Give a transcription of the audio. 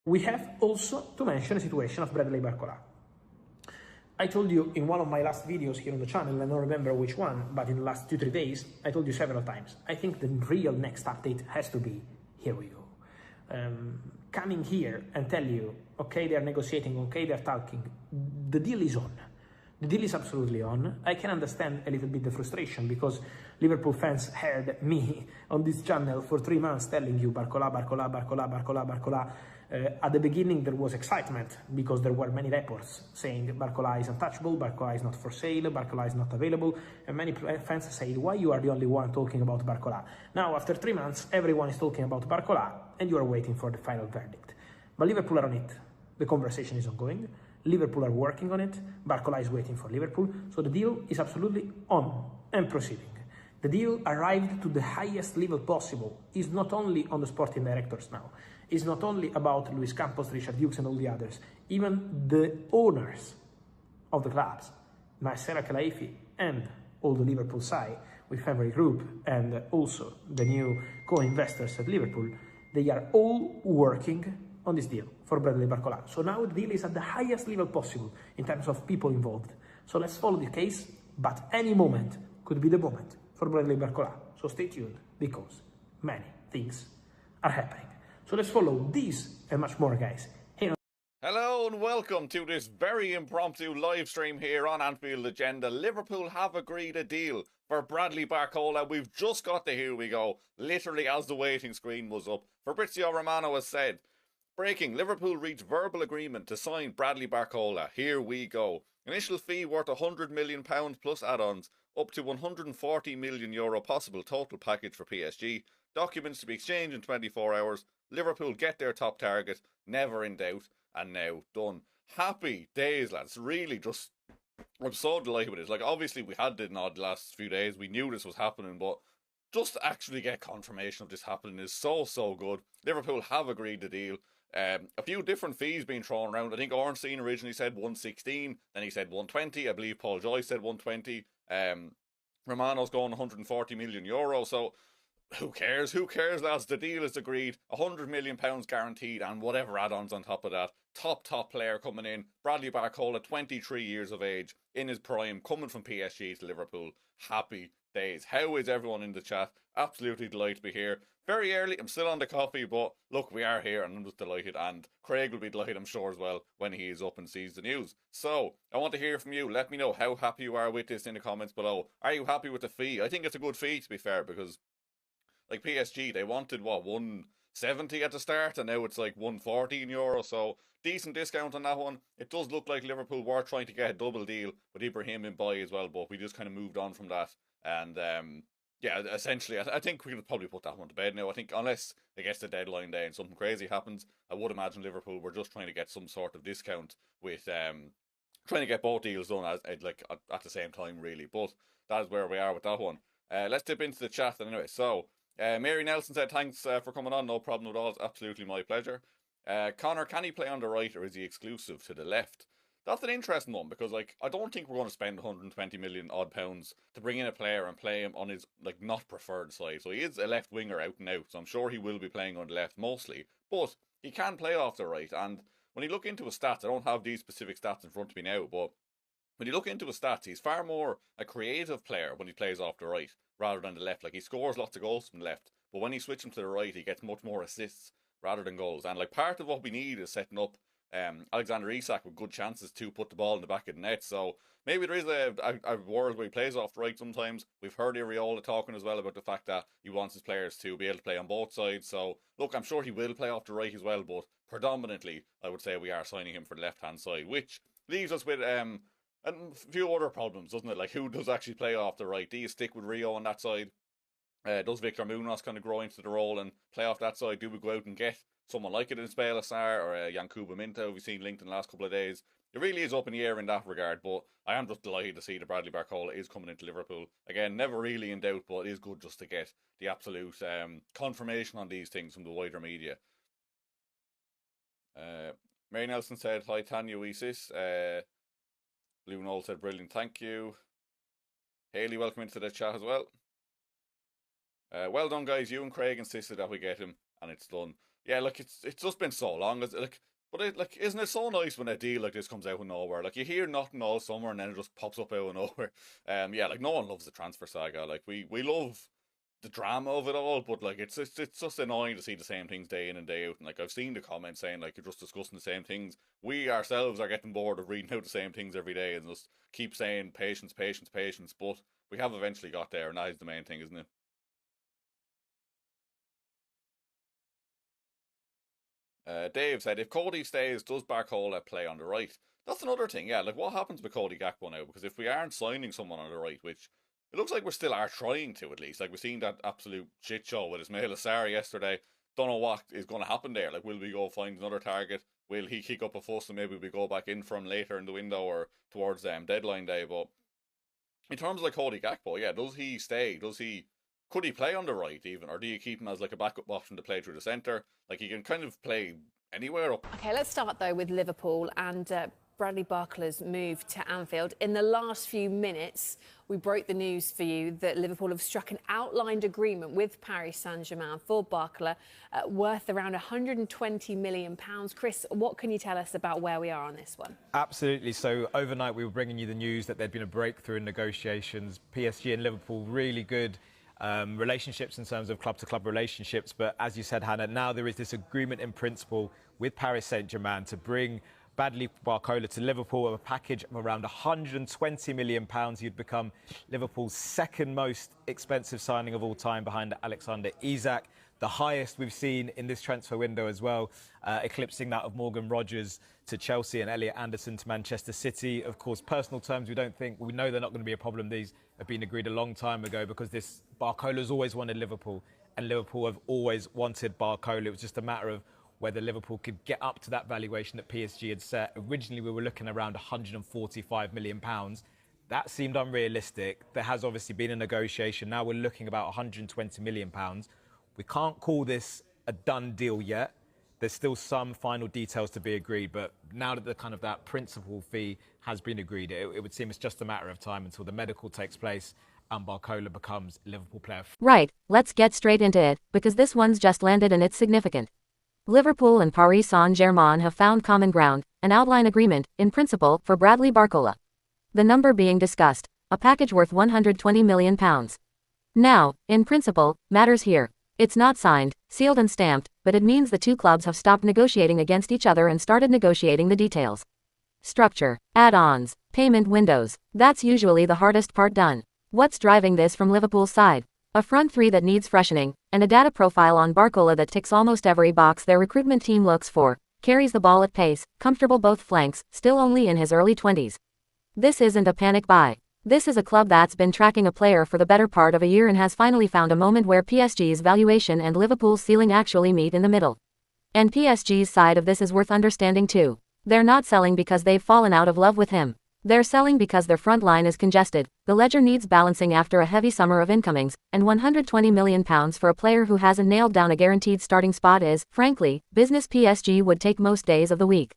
We have also to mention the situation of Bradley Barcola. I told you in one of my last videos here on the channel, I don't remember which one, but in the last 2-3 days, I told you several times, I think the real next update has to be, here we go. Coming here and tell you, okay, they're negotiating, okay, they're talking, the deal is on. The deal is absolutely on. I can understand a little bit the frustration because Liverpool fans heard me on this channel for 3 months telling you Barcola, Barcola, Barcola, Barcola, Barcola. At the beginning there was excitement because there were many reports saying Barcola is untouchable, Barcola is not for sale, Barcola is not available, and many fans say, why you are the only one talking about Barcola? Now after 3 months everyone is talking about Barcola and you are waiting for the final verdict. But Liverpool are on it. The conversation is ongoing. Liverpool are working on it. Barcola is waiting for Liverpool. So the deal is absolutely on and proceeding. The deal arrived to the highest level possible. It's not only on the sporting directors now. It's not only about Luis Campos, Richard Hughes and all the others. Even the owners of the clubs, Nasser Al-Khelaifi and all the Liverpool side with Family Group and also the new co-investors at Liverpool, they are all working on this deal for Bradley Barcola. So now the deal is at the highest level possible in terms of people involved. So let's follow the case, but any moment could be the moment for Bradley Barcola. So stay tuned because many things are happening. So let's follow these and much more, guys. Hey. Hello and welcome to this very impromptu live stream here on Anfield Agenda. Liverpool have agreed a deal for Bradley Barcola. We've just got to here we go, literally as the waiting screen was up. Fabrizio Romano has said, breaking, Liverpool reached verbal agreement to sign Bradley Barcola. Here we go. Initial fee worth £100 million plus add-ons, up to €140 million possible total package for PSG. Documents to be exchanged in 24 hours. Liverpool get their top target, never in doubt, and now done. Happy days, lads. Really just, I'm so delighted with this. Like, obviously we had the nod the last few days. We knew this was happening, but just to actually get confirmation of this happening is so good. Liverpool have agreed the deal. A few different fees being thrown around. I think Ornstein originally said 116, then he said 120. I believe Paul Joyce said 120. Romano's going €140 million. So who cares? Who cares, lads? The deal is agreed. £100 million guaranteed, and whatever add-ons on top of that. Top player coming in. Bradley Barcola, 23 years of age, in his prime, coming from PSG to Liverpool. Happy days. How is everyone in the chat? Absolutely delighted to be here. Very early, I'm still on the coffee, but look, we are here and I'm just delighted, and Craig will be delighted, I'm sure, as well, when he is up and sees the news. So, I want to hear from you. Let me know how happy you are with this in the comments below. Are you happy with the fee? I think it's a good fee, to be fair, because like PSG, they wanted, what, 170 at the start, and now it's like €114, so decent discount on that one. It does look like Liverpool were trying to get a double deal with Ibrahim in buy as well, but we just kind of moved on from that, and yeah, essentially, I think we could probably put that one to bed now. I think unless it gets the deadline day and something crazy happens, I would imagine Liverpool were just trying to get some sort of discount with trying to get both deals done at the same time, really. But that is where we are with that one. Let's dip into the chat anyway. So, Mary Nelson said, thanks for coming on. No problem at all. It's absolutely my pleasure. Connor, can he play on the right or is he exclusive to the left? That's an interesting one because, like, I don't think we're going to spend 120 million odd pounds to bring in a player and play him on his, like, not preferred side. So he is a left winger out and out, so I'm sure he will be playing on the left mostly. But he can play off the right, and when you look into his stats, I don't have these specific stats in front of me now, but when you look into his stats, he's far more a creative player when he plays off the right rather than the left. Like, he scores lots of goals from the left, but when you switch him to the right, he gets much more assists rather than goals. And, like, part of what we need is setting up Alexander Isak with good chances to put the ball in the back of the net. So maybe there is a world where he plays off the right sometimes. We've heard Areola talking as well about the fact that he wants his players to be able to play on both sides. So look, I'm sure he will play off the right as well, but predominantly I would say we are signing him for the left hand side, which leaves us with a few other problems, doesn't it? Like, who does actually play off the right? Do you stick with Rio on that side? Does Victor Munoz kind of grow into the role and play off that side? Do we go out and get someone like it in Ismail Assar or Yankuba Minta, we've seen linked in the last couple of days? It really is up in the air in that regard, but I am just delighted to see that Bradley Barcola is coming into Liverpool. Again, never really in doubt, but it is good just to get the absolute confirmation on these things from the wider media. Mary Nelson said, hi Tanya Weesis. Blue Knoll said, brilliant, thank you. Haley, welcome into the chat as well. Well done, guys. You and Craig insisted that we get him, and it's done. yeah, like it's just been so long. It's like, but isn't it so nice when a deal like this comes out of nowhere? Like you hear nothing all summer and then it just pops up out of nowhere. Yeah, like no one loves the transfer saga. Like we love the drama of it all, but like it's just annoying to see the same things day in and day out. And like I've seen the comments saying like you're just discussing the same things. We ourselves are getting bored of reading out the same things every day and just keep saying patience, patience, patience. But we have eventually got there, and that is the main thing, isn't it? Dave said, if Cody stays, does Barcola play on the right? That's another thing, yeah. Like, what happens with Cody Gakpo now? Because if we aren't signing someone on the right, which it looks like we still are trying to at least, like we've seen that absolute shit show with Ismail Assar yesterday. Don't know what is going to happen there. Like, will we go find another target? Will he kick up a fuss and maybe we go back in for him later in the window or towards deadline day? But in terms of like Cody Gakpo, yeah, does he stay? Could he play on the right even, or do you keep him as like a backup option to play through the centre? Like he can kind of play anywhere up. Okay, let's start though with Liverpool and Bradley Barcola's move to Anfield. In the last few minutes, we broke the news for you that Liverpool have struck an outlined agreement with Paris Saint-Germain for Barcola, worth around £120 million. Chris, what can you tell us about where we are on this one? Absolutely. So overnight, we were bringing you the news that there'd been a breakthrough in negotiations. PSG and Liverpool, really good relationships in terms of club-to-club relationships. But as you said, Hannah, now there is this agreement in principle with Paris Saint-Germain to bring Bradley Barcola to Liverpool, a package of around £120 million. He'd become Liverpool's second most expensive signing of all time behind Alexander Isak, the highest we've seen in this transfer window as well, eclipsing that of Morgan Rogers to Chelsea and Elliot Anderson to Manchester City. Of course, personal terms, we know they're not going to be a problem. These have been agreed a long time ago because this Barcola's always wanted Liverpool and Liverpool have always wanted Barcola. It was just a matter of whether Liverpool could get up to that valuation that PSG had set. Originally, we were looking around £145 million. That seemed unrealistic. There has obviously been a negotiation. Now we're looking about £120 million. We can't call this a done deal yet. There's still some final details to be agreed, but now that that principal fee has been agreed, it would seem it's just a matter of time until the medical takes place and Barcola becomes a Liverpool player. Right, let's get straight into it, because this one's just landed and it's significant. Liverpool and Paris Saint-Germain have found common ground, an outline agreement, in principle, for Bradley Barcola. The number being discussed, a package worth £120 million. Now, in principle, matters here. It's not signed, sealed and stamped, but it means the two clubs have stopped negotiating against each other and started negotiating the details. Structure, add-ons, payment windows, that's usually the hardest part done. What's driving this from Liverpool's side? A front three that needs freshening, and a data profile on Barcola that ticks almost every box their recruitment team looks for. Carries the ball at pace, comfortable both flanks, still only in his early 20s. This isn't a panic buy. This is a club that's been tracking a player for the better part of a year and has finally found a moment where PSG's valuation and Liverpool's ceiling actually meet in the middle. And PSG's side of this is worth understanding too. They're not selling because they've fallen out of love with him. They're selling because their front line is congested, the ledger needs balancing after a heavy summer of incomings, and £120 million for a player who hasn't nailed down a guaranteed starting spot is, frankly, business PSG would take most days of the week.